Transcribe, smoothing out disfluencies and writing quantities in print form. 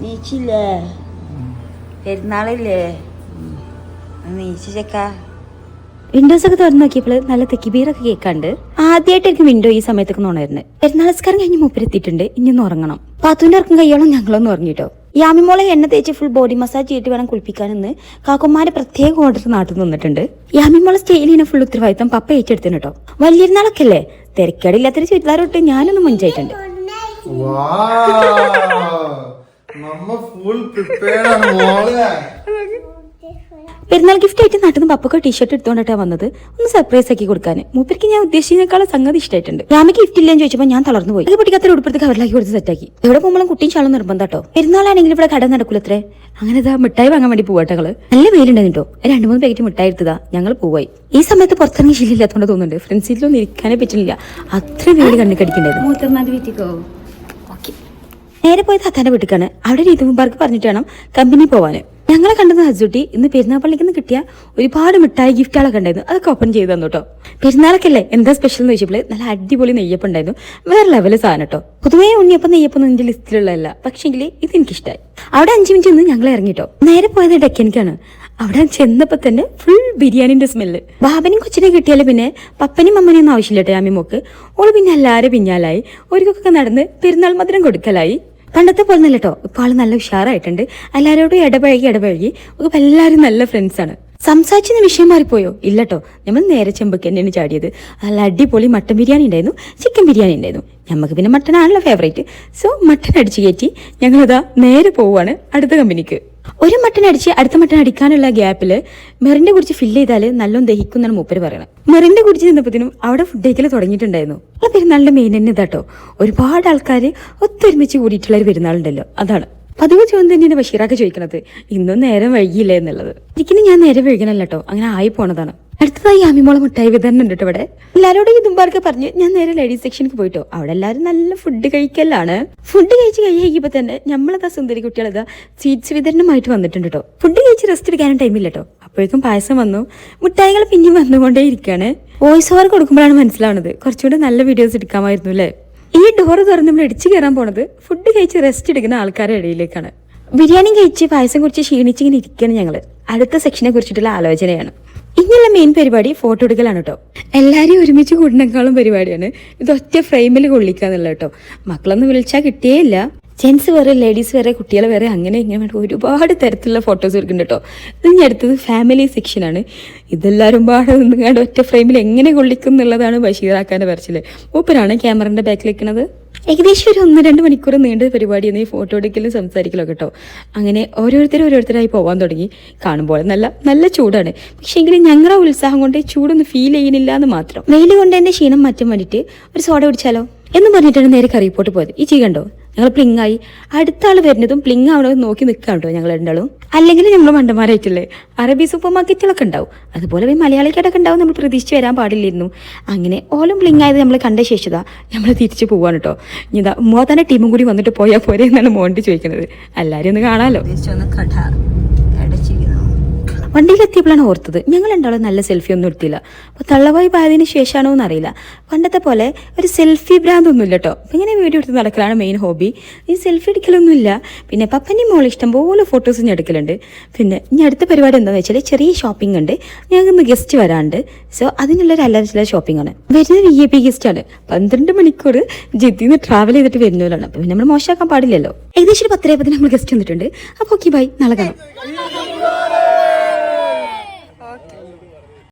നീച്ചില്ലേ പെരുന്നാളില്ലേ നീച്ചു ചെക്ക. വിൻഡോസ് ഒക്കെ തുറന്നു നോക്കിയപ്പോൾ നല്ല തെക്കിബീറൊക്കെ കേൾക്കാണ്ട് ആദ്യമായിട്ട് എനിക്ക് വിൻഡോ ഈ സമയത്തൊക്കെ നോണായിരുന്നു. പെരുന്നാളസ്കാരം കഴിഞ്ഞ് മൂപ്പരെത്തിയിട്ടുണ്ട്, ഇനിയൊന്ന് ഉറങ്ങണം. പാത്തുവിന്റെ ഉറക്കം കയ്യോളം ഞങ്ങളൊന്ന് ഉറങ്ങിട്ടോ. യാമിമോളെ എണ്ണ തേച്ച് ഫുൾ ബോഡി മസാജ് ചെയ്തിട്ട് വേണം കുളിപ്പിക്കാനെന്ന് കാക്കുമാരെ പ്രത്യേക ഓർഡർ നാട്ടിൽ നിന്നിട്ടുണ്ട്. യാമിമോളെ സ്റ്റേലിനെ ഫുൾ ഉത്തരവാദിത്തം പപ്പ ഏറ്റെടുത്തിന് കേട്ടോ. വലിയൊരുന്നാളൊക്കെ അല്ലേ, തിരക്കേടില്ലാത്തൊരു ചുരിദാറോട്ട് ഞാനൊന്ന് മുഞ്ചായിട്ടുണ്ട്. പെരുന്നാൾ ഗിഫ്റ്റ് ആയിട്ട് നാട്ടിൽ നിന്ന് പപ്പൊക്കെ ടീഷർട്ട് എടുത്തോണ്ടാ വന്നത്, ഒന്ന് സർപ്രൈസ് ആക്കി കൊടുക്കാൻ. മൂപ്പർക്ക് ഞാൻ ഉദ്ദേശിച്ചതിനേക്കാളും സംഗതി ഇഷ്ടമായിട്ടുണ്ട്. യാമിക്ക് ഗിഫ്റ്റ് ഇല്ലെന്ന് ചോദിച്ചപ്പോൾ ഞാൻ തളർന്നു പോയി. അത് പൊട്ടിക്കാത്ത ഉടുപ്പെടുത്ത് കവറിലാക്കി കൊടുത്ത് സെറ്റാക്കി. എവിടെ പോകുമ്പോഴും കുട്ടിയും ശാളും നിർബന്ധട്ടോ. പെരുന്നാളാണെങ്കിൽ ഇവിടെ കട നടക്കൂലത്രേ. അങ്ങനെ ഇതാ മിഠായി വാങ്ങാൻ വേണ്ടി പോവാട്ടകള്. നല്ല വെയിലുണ്ടായിട്ടോ. 2-3 പാക്കറ്റ് മിഠായി എടുത്തതാ ഞങ്ങൾ പോവായി. ഈ സമയത്ത് പുറത്തിറങ്ങി ശീലമില്ലാത്തോണ്ട് തോന്നുന്നുണ്ട്, ഫ്രണ്ട് സീറ്റിലൊന്നും ഇരിക്കാനേ പറ്റില്ല, അത്ര വെയിൽ കണ്ണു കടിക്കണ്ടായിരുന്നു. നേരെ പോയി താത്താന്റെ വീട്ടിക്കാണ്. അവിടെ രീതി മുമ്പാർക്ക് പറഞ്ഞിട്ട് വേണം കമ്പനി പോവാന്. ഞങ്ങളെ കണ്ടെന്ന് ഹസ്സുട്ടി ഇന്ന് പെരുന്നാൾ പള്ളിക്ക് നിന്ന് കിട്ടിയ ഒരുപാട് മിഠായി ഗിഫ്റ്റുകളൊക്കെ ഉണ്ടായിരുന്നു. അതൊക്കെ ഓപ്പൺ ചെയ്ത് തന്നു കേട്ടോ. പെരുന്നാളൊക്കെ അല്ലേ, എന്താ സ്പെഷ്യൽ എന്ന് ചോദിച്ചപ്പോൾ നല്ല അടിപൊളി നെയ്യപ്പം ഉണ്ടായിരുന്നു. വേറെ ലെവല് സാധനം കേട്ടോ. പൊതുവേ ഉണ്ണിയപ്പം നെയ്യപ്പം എന്റെ ലിസ്റ്റിലുള്ളതല്ല, പക്ഷെങ്കിൽ ഇത് എനിക്കിഷ്ടമായി. അവിടെ 5 മിനിറ്റ് നിന്ന് ഞങ്ങൾ ഇറങ്ങിട്ടോ. നേരെ പോയത് ഡെക്കനിക്കാണ്. അവിടെ ചെന്നപ്പോ തന്നെ ഫുൾ ബിരിയാണിന്റെ സ്മെല്ല്. ബാബനും കൊച്ചിനെ കിട്ടിയാല് പിന്നെ പപ്പനും അമ്മനും ഒന്നും ആവശ്യമില്ല കേട്ടോ. യാമിമോക്ക് ഓള് പിന്നെ എല്ലാവരും പിന്നാലായി ഒരുക്കൊക്കെ നടന്ന് പെരുന്നാൾ മധുരം കൊടുക്കലായി. പണ്ടത്തെ പോലെ നല്ല കേട്ടോ, ഇപ്പൊ ആള് നല്ല ഉഷാറായിട്ടുണ്ട്. എല്ലാവരോടും ഇടപഴകി ഒക്കെ എല്ലാവരും നല്ല ഫ്രണ്ട്സാണ്. സംസാരിച്ചിരുന്ന വിഷയം മാറിപ്പോയോ? ഇല്ലട്ടോ, നമ്മൾ നേരെ ചെമ്പക്ക് തന്നെയാണ് ചാടിയത്. നല്ല അടിപൊളി മട്ടൻ ബിരിയാണി ഉണ്ടായിരുന്നു, ചിക്കൻ ബിരിയാണി ഉണ്ടായിരുന്നു. നമുക്ക് പിന്നെ മട്ടനാണല്ലോ ഫേവറേറ്റ്. സോ മട്ടൻ അടിച്ച് കയറ്റി ഞങ്ങളതാ നേരെ പോവാണ് അടുത്ത കമ്പനിക്ക്. ഒരു മട്ടൻ അടിച്ച് അടുത്ത മട്ടൻ അടിക്കാനുള്ള ഗ്യാപ്പില് മെറിന്റെ കുറിച്ച് ഫില്ല് ചെയ്താല് നല്ലോണം ദഹിക്കും എന്നാണ് മൂപ്പര് പറയണത്. മെറിന്റെ കുറിച്ച് നിന്നപ്പോഴത്തേനും അവിടെ ഫുഡ് കഴിക്കൽ തുടങ്ങിയിട്ടുണ്ടായിരുന്നു. ആ പെരുന്നാളിന്റെ മെയിൻ തന്നെ ഇതാട്ടോ, ഒരുപാട് ആൾക്കാർ ഒത്തൊരുമിച്ച് കൂടിയിട്ടുള്ള ഒരു പെരുന്നാളുണ്ടല്ലോ, അതാണ്. പതിവ് ചോദ്യം തന്നെയാണ് ബഷീറാക്ക് ചോദിക്കണത്, ഇന്നും നേരം വൈകിയില്ലേ എന്നുള്ളത്. ഒരിക്കലും ഞാൻ നേരം വൈകണല്ലോ കേട്ടോ, അങ്ങനെ ആയി പോണതാണ്. അടുത്തതായി യാമിമോളെ മുട്ടായി വിതരണം ഉണ്ട് ഇവിടെ. എല്ലാവരോടും ഇതുമ്പാർക്ക് പറഞ്ഞ് ഞാൻ നേരെ ലേഡീസ് സെക്ഷനിക്ക് പോയിട്ടോ. അവിടെ എല്ലാവരും നല്ല ഫുഡ് കഴിക്കലാണ്. ഫുഡ് കഴിച്ച് കഴിയുമ്പോൾ തന്നെ നമ്മളതാ സുന്ദരി കുട്ടികളതാ സ്വീറ്റ്സ് വിതരണമായിട്ട് വന്നിട്ടുണ്ട് കേട്ടോ. ഫുഡ് കഴിച്ച് റെസ്റ്റ് എടുക്കാനും ടൈമില്ല കേട്ടോ. അപ്പോഴേക്കും പായസം വന്നു, മുട്ടായികൾ പിന്നെയും വന്നുകൊണ്ടേ ഇരിക്കുകയാണ്. വോയിസ് ഓവർ കൊടുക്കുമ്പോഴാണ് മനസ്സിലാവുന്നത് കുറച്ചുകൂടെ നല്ല വീഡിയോസ് എടുക്കാമായിരുന്നു അല്ലേ. ഈ ഡോറ് തുറന്ന് നമ്മൾ ഇടിച്ചു കയറാൻ പോണത് ഫുഡ് കഴിച്ച് റെസ്റ്റ് എടുക്കുന്ന ആൾക്കാരുടെ ഇടയിലേക്കാണ്. ബിരിയാണി കഴിച്ച് പായസം കുറിച്ച് ക്ഷീണിച്ചിങ്ങനെ ഇരിക്കുകയാണ് ഞങ്ങള്. അടുത്ത സെക്ഷനെ കുറിച്ചിട്ടുള്ള ആലോചനയാണ്. ഇങ്ങനെയുള്ള മെയിൻ പരിപാടി ഫോട്ടോ എടുക്കലാണ് കേട്ടോ. എല്ലാവരും ഒരുമിച്ച് കൂടുന്നേക്കാളും പരിപാടിയാണ് ഇത് ഒറ്റ ഫ്രെയിമിൽ കൊള്ളിക്കാന്നുള്ളത് കേട്ടോ. മക്കളൊന്നും വിളിച്ചാൽ കിട്ടിയേയില്ല. ജെൻസ് വേറെ, ലേഡീസ് വേറെ, കുട്ടികൾ വേറെ, അങ്ങനെ ഇങ്ങനെ ഒരുപാട് തരത്തിലുള്ള ഫോട്ടോസ് എടുക്കുന്നുണ്ട് കേട്ടോ. ഇനി അടുത്തത് ഫാമിലി സെക്ഷനാണ്. ഇതെല്ലാവരും പാടെ നിന്നുകൊണ്ട് ഒറ്റ ഫ്രെയിമിൽ എങ്ങനെ കൊള്ളിക്കും എന്നുള്ളതാണ് ബഷീറാക്കാൻ്റെ പറച്ചില്. മൂപ്പരാണ് ക്യാമറന്റെ ബാക്കിൽ വെക്കുന്നത്. ഏകദേശം ഒരു 1-2 മണിക്കൂർ നീണ്ട പരിപാടിയാണ് ഈ ഫോട്ടോ എടുക്കലും സംസാരിക്കലോ കേട്ടോ. അങ്ങനെ ഓരോരുത്തരായി പോകാൻ തുടങ്ങി. കാണുമ്പോൾ നല്ല ചൂടാണ്, പക്ഷേ എങ്കിലും ഞങ്ങളുടെ ഉത്സാഹം കൊണ്ട് ചൂടൊന്നും ഫീൽ ചെയ്യുന്നില്ല എന്ന് മാത്രം. വെയിൽ കൊണ്ട് എൻ്റെ ക്ഷീണം മാറ്റാൻ വേണ്ടിയിട്ട് ഒരു സോഡ കുടിച്ചാലോ എന്ന് പറഞ്ഞിട്ടാണ് നേരെ കറിപ്പോട്ട് പോയത്. ഈ ചീ കണ്ടോ, ഞങ്ങൾ പ്ലിങ്ങായി. അടുത്ത ആൾ വരുന്നതും പ്ലിങ് ആവണതും നോക്കി നിൽക്കാം കേട്ടോ ഞങ്ങൾ രണ്ടാളും. അല്ലെങ്കിൽ നമ്മൾ മണ്ടന്മാരായിട്ടില്ലേ. അറബി സൂപ്പർ മാർക്കറ്റുകളൊക്കെ ഉണ്ടാവും, അതുപോലെ മലയാളിക്കടൊക്കെ ഉണ്ടാവും. നമ്മൾ പ്രതീക്ഷിച്ച് വരാൻ പാടില്ലായിരുന്നു. അങ്ങനെ ഓലും പ്ലിങ് ആയത് നമ്മൾ കണ്ട ശേഷതാ നമ്മൾ തിരിച്ചു പോവാണ് കേട്ടോ. ഇതാ തന്നെ ടീമും കൂടി വന്നിട്ട് പോയാൽ പോരെ എന്നാണ് മോണ്ടി ചോദിക്കുന്നത്. എല്ലാവരും ഒന്ന് കാണാമല്ലോ. വണ്ടിയിലെത്തിയപ്പോഴാണ് ഓർത്തത് ഞങ്ങൾ രണ്ടാളും നല്ല സെൽഫി ഒന്നും എടുത്തില്ല. അപ്പോൾ തള്ളവായി പോയതിന് ശേഷമാണോ എന്നറിയില്ല. പണ്ടത്തെ പോലെ ഒരു സെൽഫി ബ്രാൻഡൊന്നുമില്ല കേട്ടോ. അപ്പം ഇങ്ങനെ വീഡിയോ എടുത്ത് നടക്കലാണ് മെയിൻ ഹോബി. ഈ സെൽഫി എടുക്കലൊന്നുമില്ല. പിന്നെ പപ്പൻ്റെയും മോൾ ഇഷ്ടം പോലെ ഫോട്ടോസ് ഞാൻ എടുക്കലുണ്ട്. പിന്നെ ഇനി അടുത്ത പരിപാടി എന്താണെന്ന് വെച്ചാൽ ചെറിയ ഷോപ്പിംഗ് ഉണ്ട്. ഞങ്ങൾക്ക് ഗസ്റ്റ് വരാണ്ട്. സോ അതിനുള്ളൊരു അല്ലറ ഷോപ്പിംഗ് ആണ്. വരുന്നത് VIP ഗസ്റ്റ് ആണ്. 12 മണിക്കൂർ ജിദ്ദിന്ന് ട്രാവൽ ചെയ്തിട്ട് വരുന്നവരാണ്. അപ്പം നമ്മൾ മോശമാക്കാൻ പാടില്ലല്ലോ. ഏകദേശം ഒരു 10:30 നമ്മൾ ഗസ്റ്റ് വന്നിട്ടുണ്ട്. അപ്പോൾ ഓക്കെ ബൈ, നാളെ കാണാം.